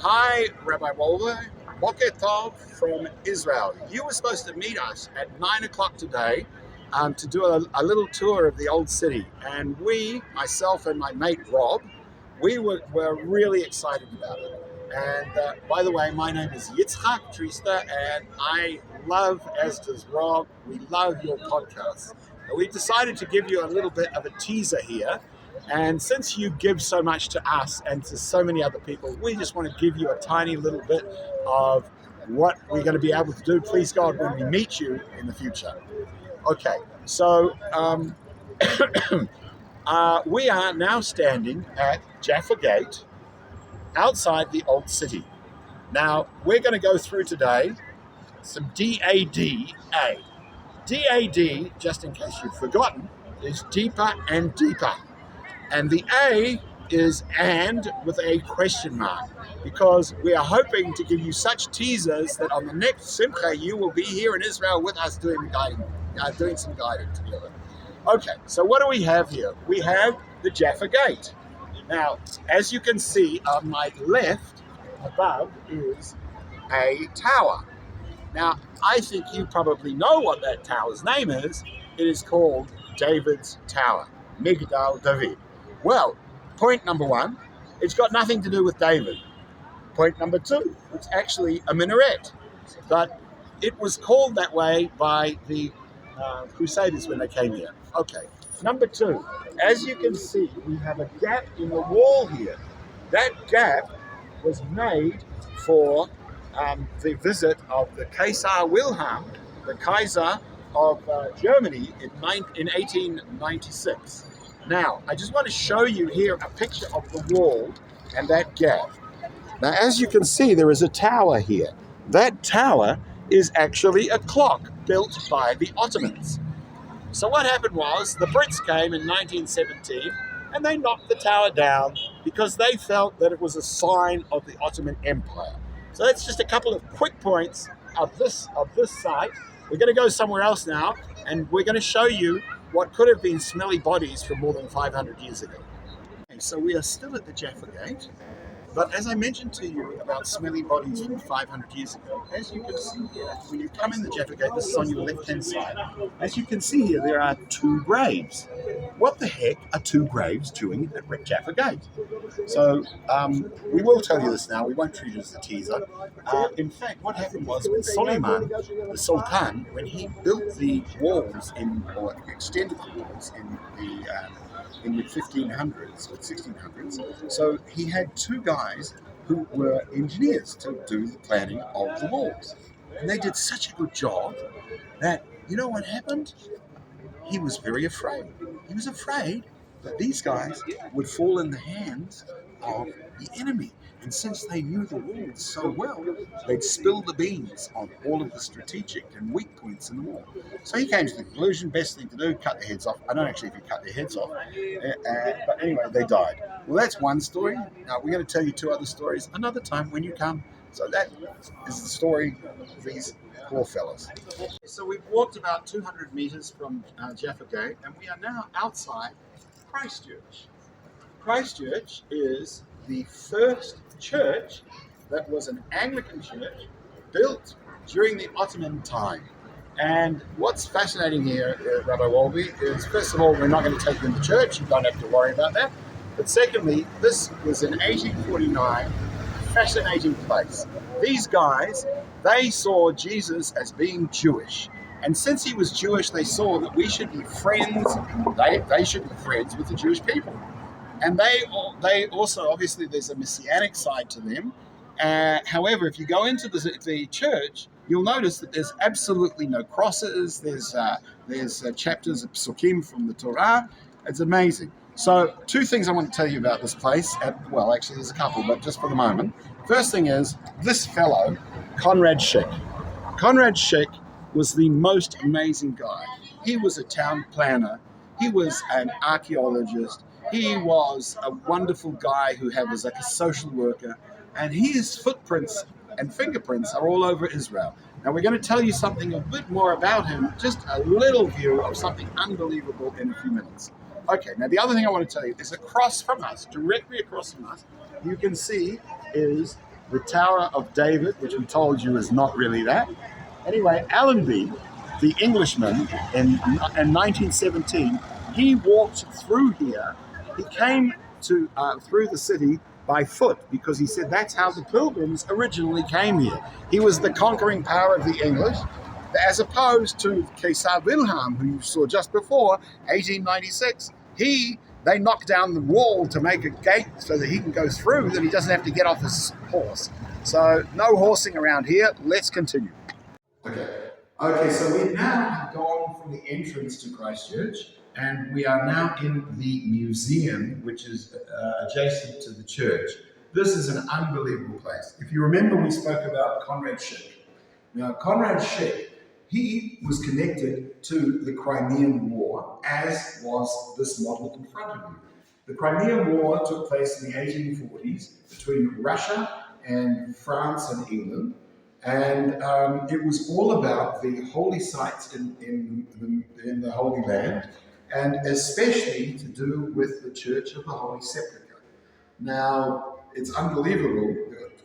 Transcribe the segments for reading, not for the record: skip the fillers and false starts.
Hi, Rabbi Wolbe. Boker Tov from Israel. You were supposed to meet us at 9 o'clock today to do a little tour of the old city. And myself and my mate Rob, were really excited about it. And by the way, my name is Yitzchak Trista, and I love, as does Rob, we love your podcast. And we decided to give you a little bit of a teaser here. And since you give so much to us and to so many other people, we just want to give you a tiny little bit of what we're going to be able to do, please God, when we meet you in the future. Okay, so we are now standing at Jaffa Gate outside the old city. Now, we're going to go through today some DADA. DAD, just in case you've forgotten, is deeper and deeper. And the A is and with a question mark, because we are hoping to give you such teasers that on the next Simcha you will be here in Israel with us doing some guiding together. Okay, so what do we have here? We have the Jaffa Gate. Now, as you can see on my left above is a tower. Now, I think you probably know what that tower's name is. It is called David's Tower, Migdal David. Well, point number one, it's got nothing to do with David. Point number two, it's actually a minaret, but it was called that way by the Crusaders when they came here. Okay, number two, as you can see, we have a gap in the wall here. That gap was made for the visit of the Kaiser Wilhelm, the Kaiser of Germany in 1896. Now, I just want to show you here a picture of the wall and that gap. Now, as you can see, there is a tower here. That tower is actually a clock built by the Ottomans. So what happened was the Brits came in 1917 and they knocked the tower down because they felt that it was a sign of the Ottoman Empire. So that's just a couple of quick points of this site. We're going to go somewhere else now, and we're going to show you what could have been smelly bodies from more than 500 years ago. Okay, so we are still at the Jaffa Gate, but as I mentioned to you about smelly bodies from 500 years ago, as you can see here, when you come in the Jaffa Gate, this is on your left-hand side, as you can see here, there are two graves. What the heck are two graves doing at Jaffa Gate? So we will tell you this now, we won't treat it as a teaser. In fact, what happened was when Suleiman, the Sultan, when he built the walls or extended the walls in the 1500s or 1600s, so he had two guys who were engineers to do the planning of the walls. And they did such a good job that, you know what happened? He was very afraid. He was afraid that these guys would fall in the hands of the enemy. And since they knew the walls so well, they'd spill the beans on all of the strategic and weak points in the wall. So he came to the conclusion, best thing to do, cut their heads off. I don't actually know if he cut their heads off, but anyway, they died. Well, that's one story. Now, we're going to tell you two other stories another time when you come. So that is the story of these poor fellas. So we've walked about 200 meters from Jaffa Gate, and we are now outside Christchurch. Christchurch is the first church that was an Anglican church built during the Ottoman time. And what's fascinating here, Rabbi Wolbe, is first of all, we're not going to take you in the church. You don't have to worry about that. But secondly, this was in 1849, a fascinating place. These guys, they saw Jesus as being Jewish. And since he was Jewish, they saw that we should be friends, they should be friends with the Jewish people. And they also, obviously, there's a messianic side to them. However, if you go into the church, you'll notice that there's absolutely no crosses. There's chapters of psukim from the Torah. It's amazing. So two things I want to tell you about this place. Well, actually, there's a couple, but just for the moment. First thing is this fellow, Conrad Schick. Conrad Schick was the most amazing guy. He was a town planner. He was an archaeologist. He was a wonderful guy who was like a social worker, and his footprints and fingerprints are all over Israel. Now we're going to tell you something a bit more about him, just a little view of something unbelievable in a few minutes. Okay, now the other thing I want to tell you is across from us, directly across from us, you can see is the Tower of David, which we told you is not really that. Anyway, Allenby, the Englishman, in 1917, he walked through here. He came to through the city by foot because he said that's how the pilgrims originally came here. He was the conquering power of the English, as opposed to Caesar Wilhelm, who you saw just before, 1896. They knocked down the wall to make a gate so that he can go through, that he doesn't have to get off his horse. So no horsing around here. Let's continue. Okay, so we now have gone from the entrance to Christchurch, and we are now in the museum, which is adjacent to the church. This is an unbelievable place. If you remember, we spoke about Conrad Schick. Now, Conrad Schick, he was connected to the Crimean War, as was this model in front of you. The Crimean War took place in the 1840s between Russia and France and England. And it was all about the holy sites in the Holy Land, and especially to do with the Church of the Holy Sepulchre. Now, it's unbelievable.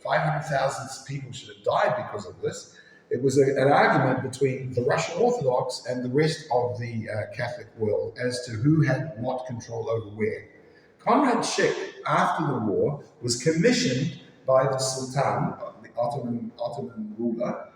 500,000 people should have died because of this. It was an argument between the Russian Orthodox and the rest of the Catholic world as to who had what control over where. Conrad Schick, after the war, was commissioned by the Sultan, the Ottoman ruler,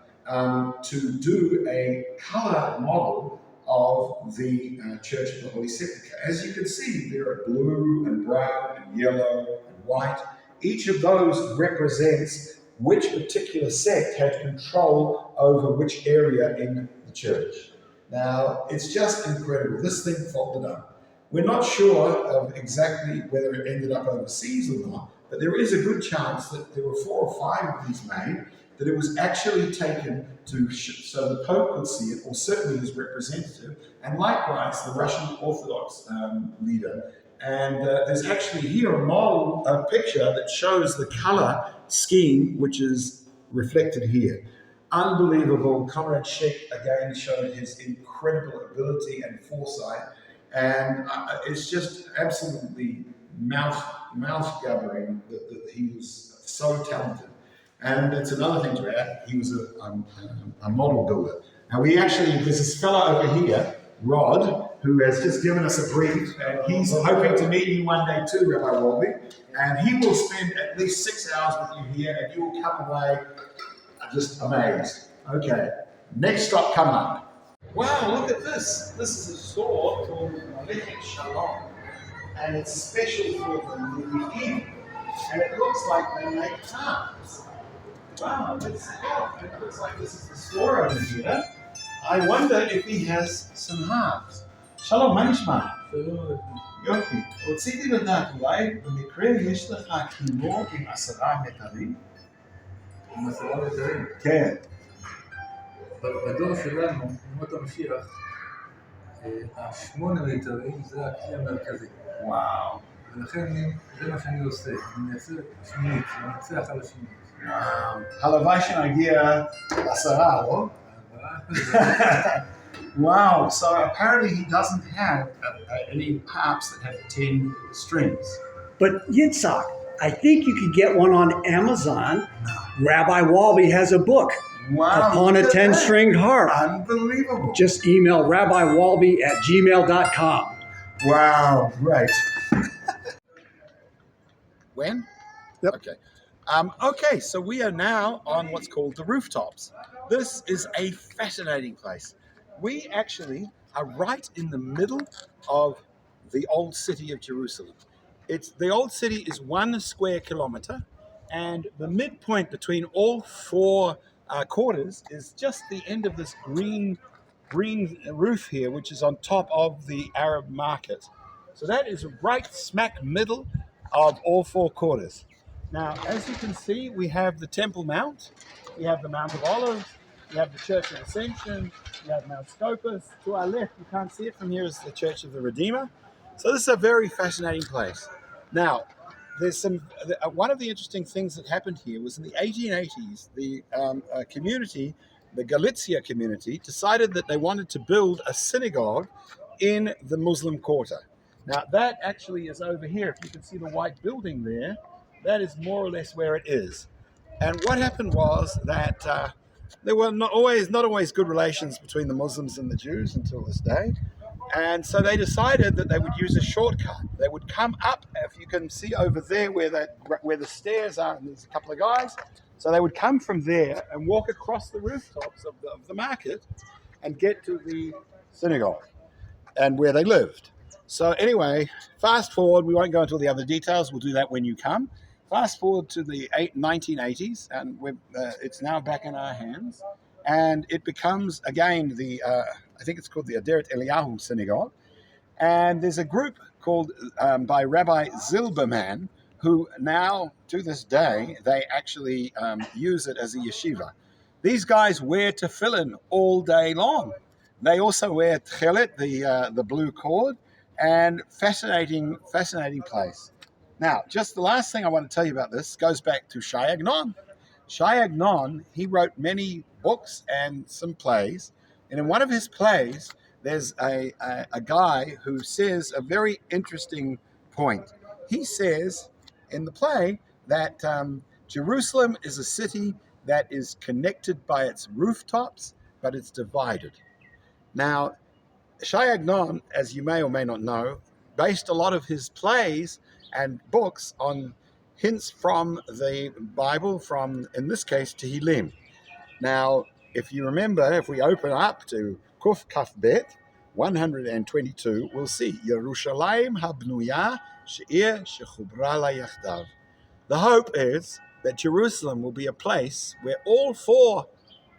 to do a color model of the Church of the Holy Sepulchre. As you can see, there are blue and brown and yellow and white. Each of those represents which particular sect had control over which area in the church. Now, it's just incredible. This thing folded up. We're not sure of exactly whether it ended up overseas or not, but there is a good chance that there were 4 or 5 of these made, that it was actually taken to so the Pope could see it, or certainly his representative, and likewise the Russian Orthodox leader. And there's actually here a picture that shows the color scheme, which is reflected here. Unbelievable. Conrad Schick again showed his incredible ability and foresight, and it's just absolutely mouth-gathering that he was so talented. And it's another thing to add, he was a model builder. Now there's this fellow over here, Rod, who has just given us a brief, and he's hoping to meet you one day too, Rabbi Wolbe, and he will spend at least 6 hours with you here, and you will come away just amazed. Okay, next stop coming up. Wow, look at this. This is a sword called Malekhet Shalom, and it's special for the Levi'im, and it looks like they make harps. Wow, let's help. It looks like this is the store over here. I wonder if he has some harps. שלום, מה נשמע? יופי. רציתי לדעת, אולי במקרה יש לך כינור עם 10 מיתרים? עם 10 מיתרים? כן. בדור שלנו, ימות המשיח, 8 מיתרים זה הכלי המרכזי. וואו. ולכן זה מה שאני עושה, אני אעשה שמינית, אני אנצח על השמינית. וואו. הלוואי שנגיע 10, לא? Wow, so apparently he doesn't have any harps that have 10 strings. But Yitzhak, I think you could get one on Amazon. Rabbi Wolbe has a book upon a 10-stringed harp. Unbelievable. Just email rabbiwolbe@gmail.com. Wow, great. When? Yep. Okay. Okay, so we are now on what's called the rooftops. This is a fascinating place. We actually are right in the middle of the old city of Jerusalem. The old city is 1 square kilometer, and the midpoint between all 4 quarters is just the end of this green roof here, which is on top of the Arab market. So that is right smack middle of all 4 quarters. Now, as you can see, we have the Temple Mount, we have the Mount of Olives, we have the Church of Ascension, we have Mount Scopus. To our left, you can't see it from here, is the Church of the Redeemer. So this is a very fascinating place. Now, there's one of the interesting things that happened here was in the 1880s, the community, the Galicia community, decided that they wanted to build a synagogue in the Muslim quarter. Now, that actually is over here. If you can see the white building there, that is more or less where it is. And what happened was that there were not always good relations between the Muslims and the Jews until this day. And so they decided that they would use a shortcut. They would come up, if you can see over there where the stairs are, and there's a couple of guys. So they would come from there and walk across the rooftops of the market and get to the synagogue and where they lived. So anyway, fast forward, we won't go into all the other details, we'll do that when you come. Fast forward to the 1980s, and it's now back in our hands, and it becomes, again, I think it's called the Aderet Eliyahu Synagogue, and there's a group called, by Rabbi Zilberman, who now, to this day, they actually use it as a yeshiva. These guys wear tefillin all day long. They also wear tchelet, the blue cord, and fascinating place. Now, just the last thing I want to tell you about this goes back to Shai Agnon. Shai Agnon, he wrote many books and some plays, and in one of his plays, there's a guy who says a very interesting point. He says in the play that Jerusalem is a city that is connected by its rooftops, but it's divided. Now, Shai Agnon, as you may or may not know, based a lot of his plays and books on hints from the Bible, from, in this case, Tehillim. Now, if you remember, if we open up to Kuf Kaf Bet, 122, we'll see Yerushalayim habnuya she'ir shechubra la yachdav. The hope is that Jerusalem will be a place where all four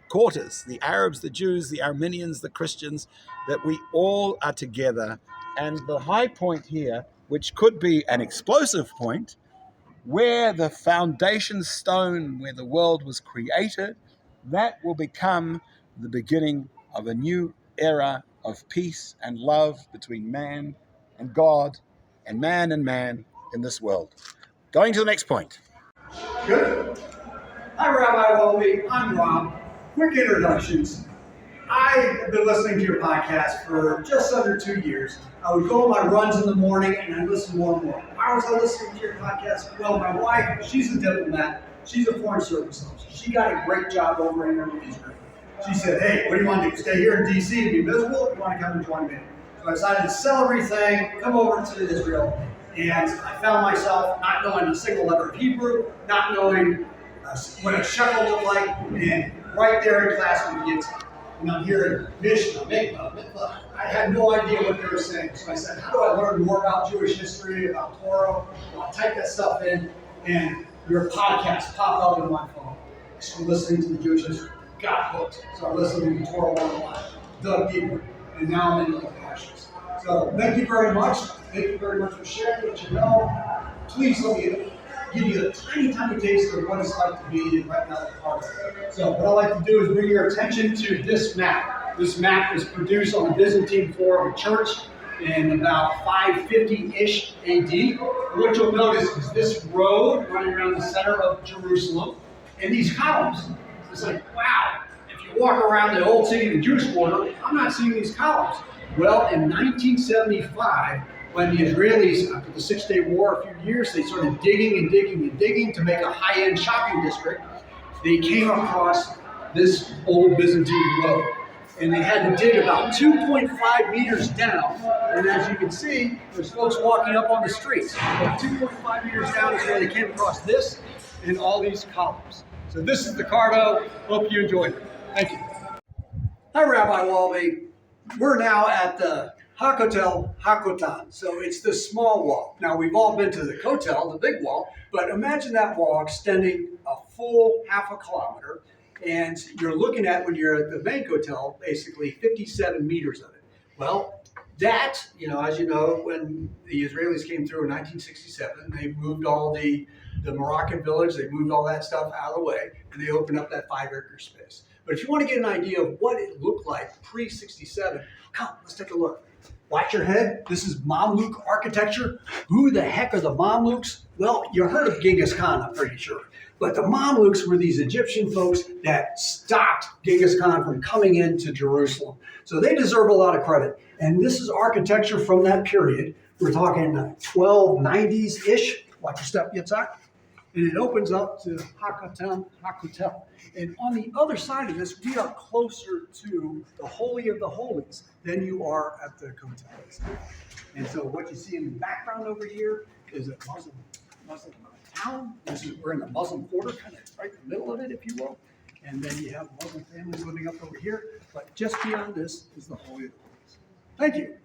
quarters, the Arabs, the Jews, the Armenians, the Christians, that we all are together. And the high point here, which could be an explosive point, where the foundation stone, where the world was created, that will become the beginning of a new era of peace and love between man and God and man in this world. Going to the next point. Good. Hi, Rabbi Wolbe. I'm Rob. Quick introductions. I have been listening to your podcast for just under 2 years. I would go on my runs in the morning and I'd listen more and more. Why was I listening to your podcast? Well, my wife, she's a diplomat. She's a foreign service officer. She got a great job over here in Israel. She said, hey, what do you want to do? Stay here in D.C. and be miserable? Or you want to come and join me? So I decided to sell everything, come over to Israel, and I found myself not knowing a single letter of Hebrew, not knowing what a shekel looked like, and right there in class with the kids. And I'm hearing Mishnah, Mikvah. I had no idea what they were saying. So I said, how do I learn more about Jewish history, about Torah? Well, I type that stuff in, and your podcast popped up on my phone. So I'm listening to the Jewish history. Got hooked. Started listening to Torah 101. Dug deeper. And now I'm into the passions. So thank you very much. Thank you very much for sharing what you know. Please let me give you a tiny taste of what it's like to be right now a part of it. So what I'd like to do is bring your attention to this map. This map was produced on the Byzantine floor of a church in about 550-ish AD. And what you'll notice is this road running around the center of Jerusalem and these columns. It's like, wow, if you walk around the old city, the Jewish quarter, I'm not seeing these columns. Well, in 1975, when the Israelis, after the 6-Day War, a few years, they started digging to make a high-end shopping district, they came across this old Byzantine road. And they had to dig about 2.5 meters down. And as you can see, there's folks walking up on the streets. But 2.5 meters down is where they came across this and all these columns. So this is the Cardo. Hope you enjoyed it. Thank you. Hi, Rabbi Wolbe. We're now at the Hakotel Hakotan. So it's the small wall. Now, we've all been to the Kotel, the big wall, but imagine that wall extending a full half a kilometer. And you're looking at, when you're at the main Kotel, basically 57 meters of it. Well, that, as you know, when the Israelis came through in 1967, they moved all the Moroccan village, they moved all that stuff out of the way, and they opened up that 5-acre space. But if you want to get an idea of what it looked like pre-67, come, let's take a look. Watch your head. This is Mamluk architecture. Who the heck are the Mamluks? Well, you heard of Genghis Khan, I'm pretty sure. But the Mamluks were these Egyptian folks that stopped Genghis Khan from coming into Jerusalem. So they deserve a lot of credit. And this is architecture from that period. We're talking 1290s-ish. Watch your step, Yitzhak. And it opens up to Hakotel. And on the other side of this, we are closer to the Holy of the Holies than you are at the Kotel. And so what you see in the background over here is a Muslim town. We're in the Muslim quarter, kind of right in the middle of it, if you will. And then you have Muslim families living up over here. But just beyond this is the Holy of the Holies. Thank you.